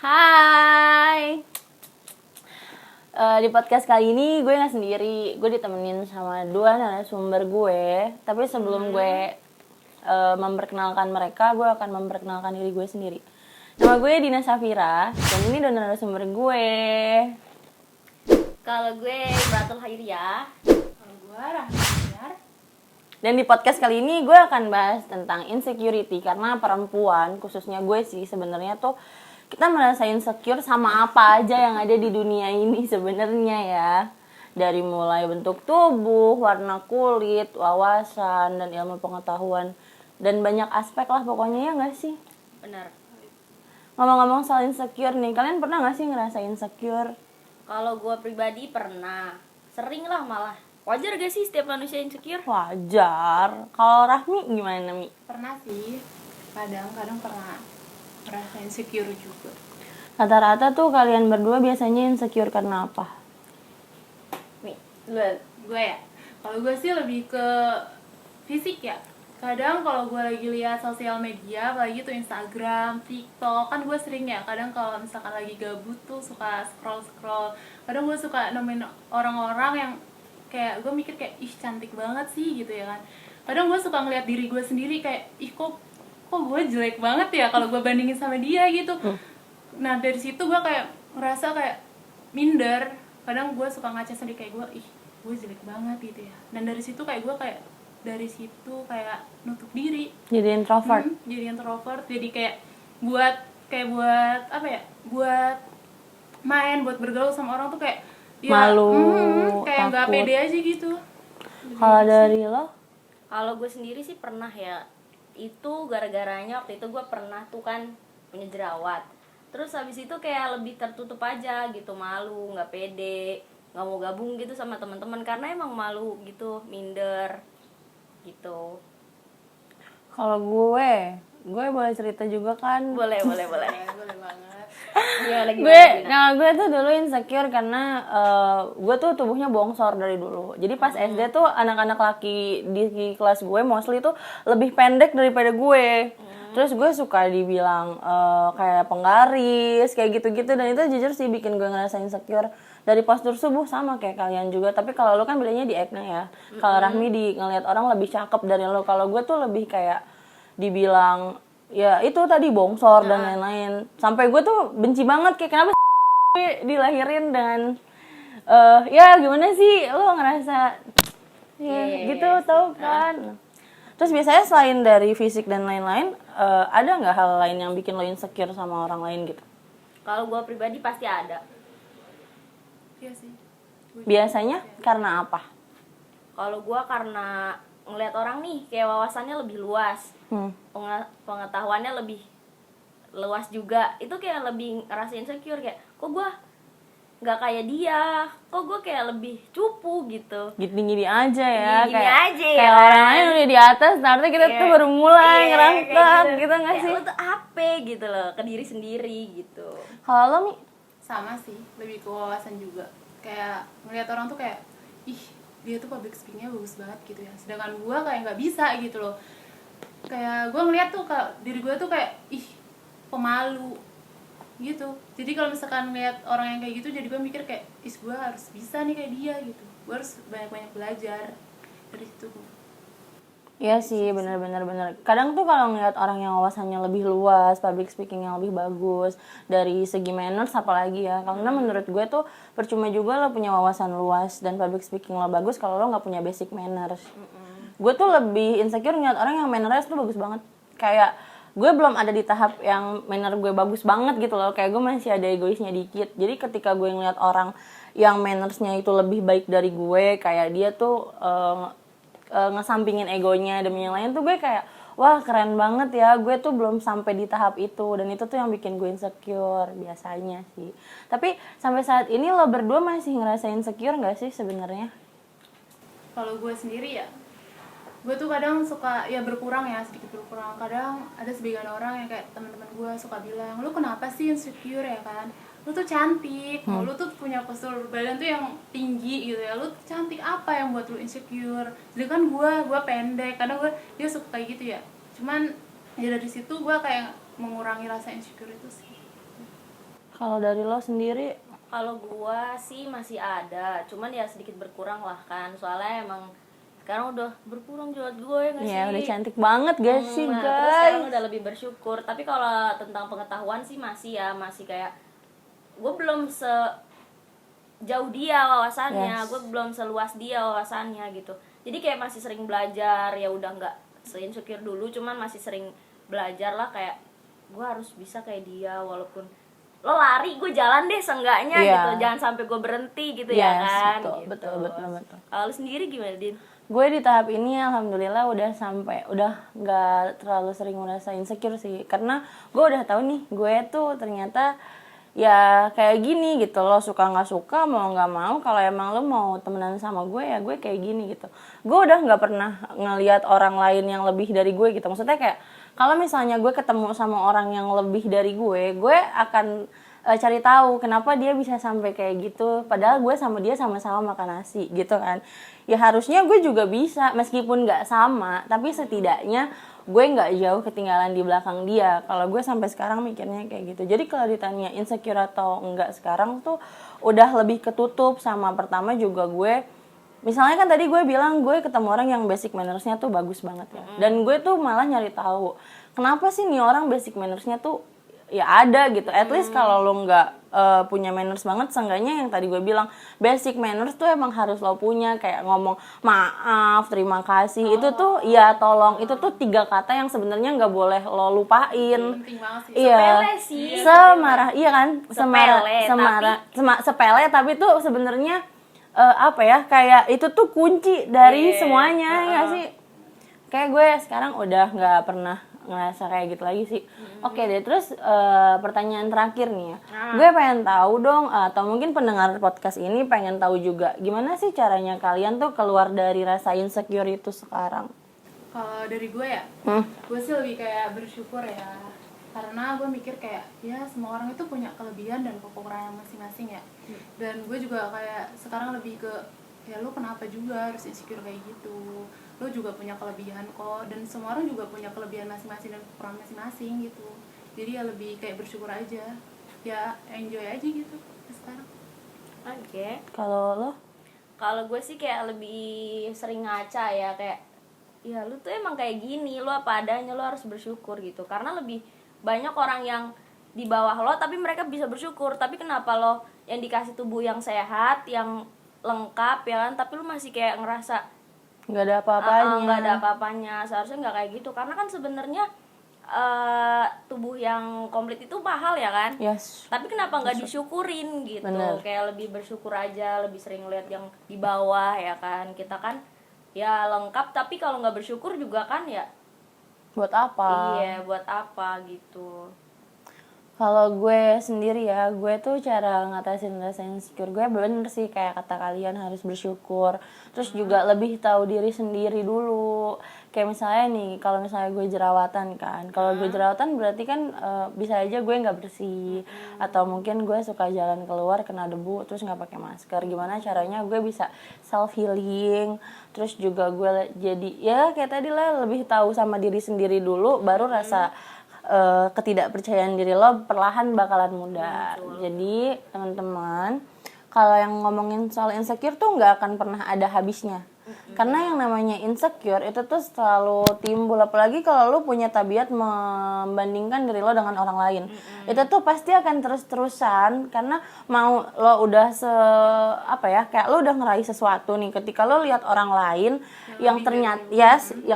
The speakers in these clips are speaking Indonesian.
Hai. Di podcast kali ini gue nggak sendiri, gue ditemenin sama dua narasumber gue. Tapi sebelum gue memperkenalkan mereka, gue akan memperkenalkan diri gue sendiri. Nama gue Dina Safira, dan ini dua narasumber gue. Kalau gue Batul Hairiyah. Kalau gue Rahmat. Dan di podcast kali ini gue akan bahas tentang insecurity, karena perempuan, khususnya gue sih sebenarnya tuh kita merasa insecure sama apa aja yang ada di dunia ini sebenarnya ya. Dari mulai bentuk tubuh, warna kulit, wawasan, dan ilmu pengetahuan. Dan banyak aspek lah pokoknya, ya gak sih? Benar. Ngomong-ngomong soal insecure nih, kalian pernah gak sih ngerasa insecure? Kalau gue pribadi pernah, sering lah malah. Wajar gak sih setiap manusia insecure? Wajar. Kalau Rahmi gimana, Mi? Pernah sih, kadang pernah merasa insecure juga. Rata-rata tuh kalian berdua biasanya insecure karena apa? Nih, duluan. Gue ya, kalau gue sih lebih ke fisik ya. Kadang kalau gue lagi lihat sosial media, apalagi tuh Instagram, TikTok, kan gue sering ya. Kadang kalau misalkan lagi gabut tuh suka scroll. Kadang gue suka nemuin orang-orang yang kayak gue mikir kayak ih cantik banget sih gitu ya kan. Kadang gue suka ngeliat diri gue sendiri kayak ih kok gue jelek banget ya kalau gue bandingin sama dia gitu. Nah dari situ gue kayak ngerasa kayak minder. Kadang gue suka ngaca sendiri kayak gue jelek banget gitu ya. Dan dari situ kayak gue kayak kayak nutup diri. Jadi introvert? Jadi introvert. Jadi kayak buat apa ya? Buat main, buat bergaul sama orang tuh kayak malu, kayak nggak pede aja gitu. Kalau dari lo? Kalau gue sendiri sih pernah ya. Itu gara-garanya waktu itu gue pernah tuh kan punya jerawat. Terus habis itu kayak lebih tertutup aja gitu, malu, nggak pede, nggak mau gabung gitu sama teman-teman karena emang malu gitu, minder gitu. Kalau gue boleh cerita juga kan? Boleh. Boleh banget. Gue tuh dulu insecure karena gue tuh tubuhnya bongsor dari dulu. Jadi pas SD tuh anak-anak laki di kelas gue mostly tuh lebih pendek daripada gue. Terus gue suka dibilang kayak penggaris, kayak gitu-gitu, dan itu jujur sih bikin gue ngerasa insecure. Dari postur tubuh sama kayak kalian juga, tapi kalau lo kan bedanya di acne ya. Kalau Rahmi di ngelihat orang lebih cakep dari lo. Kalau gue tuh lebih kayak dibilang ya itu tadi bongsor dan lain-lain. Sampai gue tuh benci banget kayak kenapa gue dilahirin dengan ya gimana sih lo ngerasa ya gitu tau kan. Terus biasanya selain dari fisik dan lain-lain, ada nggak hal lain yang bikin lo insecure sama orang lain gitu? Kalau gue pribadi pasti ada. Iya sih. Biasanya karena apa? Kalau gue karena ngelihat orang nih kayak wawasannya lebih luas, pengetahuannya lebih luas juga, itu kayak lebih ngerasa insecure kayak kok gue nggak kayak dia, kok gue kayak lebih cupu gitu. Gini-gini aja ya, Gini-gini aja ya. kayak orang lain udah di atas, nanti kita tuh baru mulai ngerangkak gitu nggak kayak sih? lo tuh apa gitu loh ke diri sendiri gitu. Kalau lo Mi? Sama sih, lebih ke wawasan juga. Kayak ngeliat orang tuh kayak ih dia tuh public speakingnya bagus banget gitu ya, sedangkan gue kayak nggak bisa gitu loh. Kayak gue ngeliat tuh diri gue tuh kayak ih pemalu gitu. Jadi kalau misalkan ngeliat orang yang kayak gitu, jadi gue mikir kayak gue harus bisa nih kayak dia gitu. Gue harus banyak-banyak belajar dari situ. Iya sih, benar. Kadang tuh kalau ngeliat orang yang wawasannya lebih luas, public speaking yang lebih bagus, dari segi manners apalagi ya. Karena menurut gue tuh percuma juga lo punya wawasan luas dan public speaking lo bagus kalau lo nggak punya basic manners. Gue tuh lebih insecure ngeliat orang yang manners tuh bagus banget. Kayak gue belum ada di tahap yang manner gue bagus banget gitu loh. Kayak gue masih ada egoisnya dikit. Jadi ketika gue ngeliat orang yang mannersnya itu lebih baik dari gue, kayak dia tuh ngesampingin egonya demi yang lain, tuh gue kayak wah keren banget ya, gue tuh belum sampai di tahap itu. Dan itu tuh yang bikin gue insecure biasanya sih. Tapi sampai saat ini lo berdua masih ngerasa insecure gak sih sebenarnya? Kalau gue sendiri ya, gue tuh kadang suka ya sedikit berkurang. Kadang ada sebagian orang yang kayak teman-teman gue suka bilang, lu kenapa sih insecure ya kan, lu tuh cantik, lu tuh punya postur badan tuh yang tinggi gitu ya, lu tuh cantik, apa yang buat lu insecure? Sedangkan gue pendek. Kadang dia suka kayak gitu ya. Cuman ya dari situ gue kayak mengurangi rasa insecure itu sih. Kalau dari lo sendiri? Kalau gua sih masih ada, cuman ya sedikit berkurang lah kan, soalnya emang sekarang udah berkurang jerawat gue ya nggak sih? Ya udah cantik banget gak sih Nah, terus sekarang guys? udah lebih bersyukur. Tapi kalau tentang pengetahuan sih masih kayak gue belum sejauh dia wawasannya, Yes. gue belum seluas dia wawasannya gitu. Jadi kayak masih sering belajar, ya udah nggak se-insecure dulu, cuman masih sering belajar lah kayak gue harus bisa kayak dia walaupun lo lari gue jalan deh seenggaknya Iya. gitu, jangan sampai gue berhenti gitu ya Yes, kan. betul, Gitu. betul. Kalau lu sendiri gimana, Din? Gue di tahap ini alhamdulillah udah nggak terlalu sering merasa insecure sih, karena gue udah tahu nih gue tuh ternyata ya kayak gini gitu. Lo suka nggak suka, mau nggak mau, kalau emang lo mau temenan sama gue ya gue kayak gini gitu. Gue udah nggak pernah ngelihat orang lain yang lebih dari gue gitu. Maksudnya kayak kalau misalnya gue ketemu sama orang yang lebih dari gue akan cari tahu kenapa dia bisa sampai kayak gitu, padahal gue sama dia sama-sama makan nasi gitu kan. Ya harusnya gue juga bisa, meskipun nggak sama, tapi setidaknya gue nggak jauh ketinggalan di belakang dia. Kalau gue sampai sekarang mikirnya kayak gitu. Jadi kalau ditanya insecure atau enggak sekarang tuh udah lebih ketutup. Sama pertama juga gue, misalnya kan tadi gue bilang gue ketemu orang yang basic mannersnya tuh bagus banget ya, dan gue tuh malah nyari tahu kenapa sih nih orang basic mannersnya tuh ya ada gitu. At least kalau lo nggak punya manners banget, seenggaknya yang tadi gue bilang basic manners tuh emang harus lo punya, kayak ngomong maaf, terima kasih, itu tuh ya tolong, itu tuh 3 kata yang sebenarnya nggak boleh lo lupain. Penting banget sih. Iya, Sepele sih. semarah iya kan, Sepele, sepele tapi tuh sebenarnya apa ya, kayak itu tuh kunci dari semuanya, nggak sih? Kayak gue sekarang udah nggak pernah ngerasa kayak gitu lagi sih. Oke deh, terus pertanyaan terakhir nih ya. Gue pengen tahu dong, atau mungkin pendengar podcast ini pengen tahu juga, gimana sih caranya kalian tuh keluar dari rasa insecure itu sekarang? Kalau dari gue ya, gue sih lebih kayak bersyukur ya, karena gue mikir kayak ya semua orang itu punya kelebihan dan kekurangan masing-masing ya. Dan gue juga kayak sekarang lebih ke ya lu kenapa juga harus insecure kayak gitu, lu juga punya kelebihan kok, dan semua orang juga punya kelebihan masing-masing dan kekurangan masing-masing gitu. Jadi ya lebih kayak bersyukur aja, ya enjoy aja gitu sekarang. Oke. Kalau lo? Kalau gue sih kayak lebih sering ngaca ya, kayak ya lu tuh emang kayak gini, lu apa adanya, lu harus bersyukur gitu. Karena lebih banyak orang yang di bawah lo tapi mereka bisa bersyukur, tapi kenapa lo yang dikasih tubuh yang sehat, yang lengkap ya kan, tapi lu masih kayak ngerasa Nggak ada apa-apanya. nggak ada apa-apanya. Seharusnya nggak kayak gitu, karena kan sebenarnya tubuh yang komplit itu mahal ya kan. Yes. Tapi kenapa nggak disyukurin gitu? Bener. Kayak lebih bersyukur aja, lebih sering lihat yang di bawah ya kan. Kita kan ya lengkap, tapi kalau nggak bersyukur juga kan ya Buat apa? iya, buat apa gitu. Kalau gue sendiri ya, gue tuh cara ngatasin rasa insecure gue bener sih kayak kata kalian, harus bersyukur. Terus juga lebih tahu diri sendiri dulu. Kayak misalnya nih, kalau misalnya gue jerawatan kan, kalau gue jerawatan berarti kan bisa aja gue nggak bersih, atau mungkin gue suka jalan keluar kena debu terus nggak pakai masker. Gimana caranya gue bisa self healing? Terus juga gue jadi ya kayak tadi lah, lebih tahu sama diri sendiri dulu, baru rasa ketidakpercayaan diri lo perlahan bakalan mudar. Jadi teman-teman, kalau yang ngomongin soal insecure tuh nggak akan pernah ada habisnya. Karena yang namanya insecure itu tuh selalu timbul, apalagi kalau lo punya tabiat membandingkan diri lo dengan orang lain. Itu tuh pasti akan terus-terusan, karena mau lo udah kayak lo udah ngeraih sesuatu nih, ketika lo lihat orang lain yang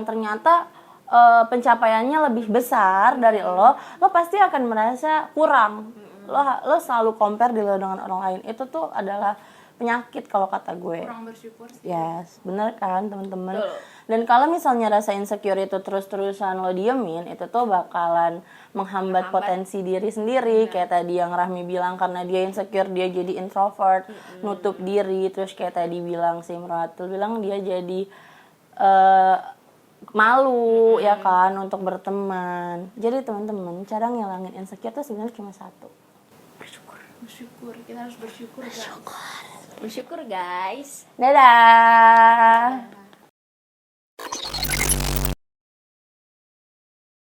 ternyata pencapaiannya lebih besar dari lo pasti akan merasa kurang. Lo selalu compare diri lo dengan orang lain. Itu tuh adalah penyakit kalau kata gue. Kurang bersyukur sih. Yes, bener kan teman-teman. Dan kalau misalnya rasa insecure itu terus-terusan lo diemin, itu tuh bakalan menghambat potensi diri sendiri. Kayak tadi yang Rahmi bilang, karena dia insecure dia jadi introvert, nutup diri. Terus kayak tadi bilang si Imratul bilang dia jadi malu ya kan untuk berteman. Jadi teman-teman, cara ngilangin insecure tuh sebenarnya cuma satu. Bersyukur, kita harus bersyukur. Bersyukur guys. Dadah.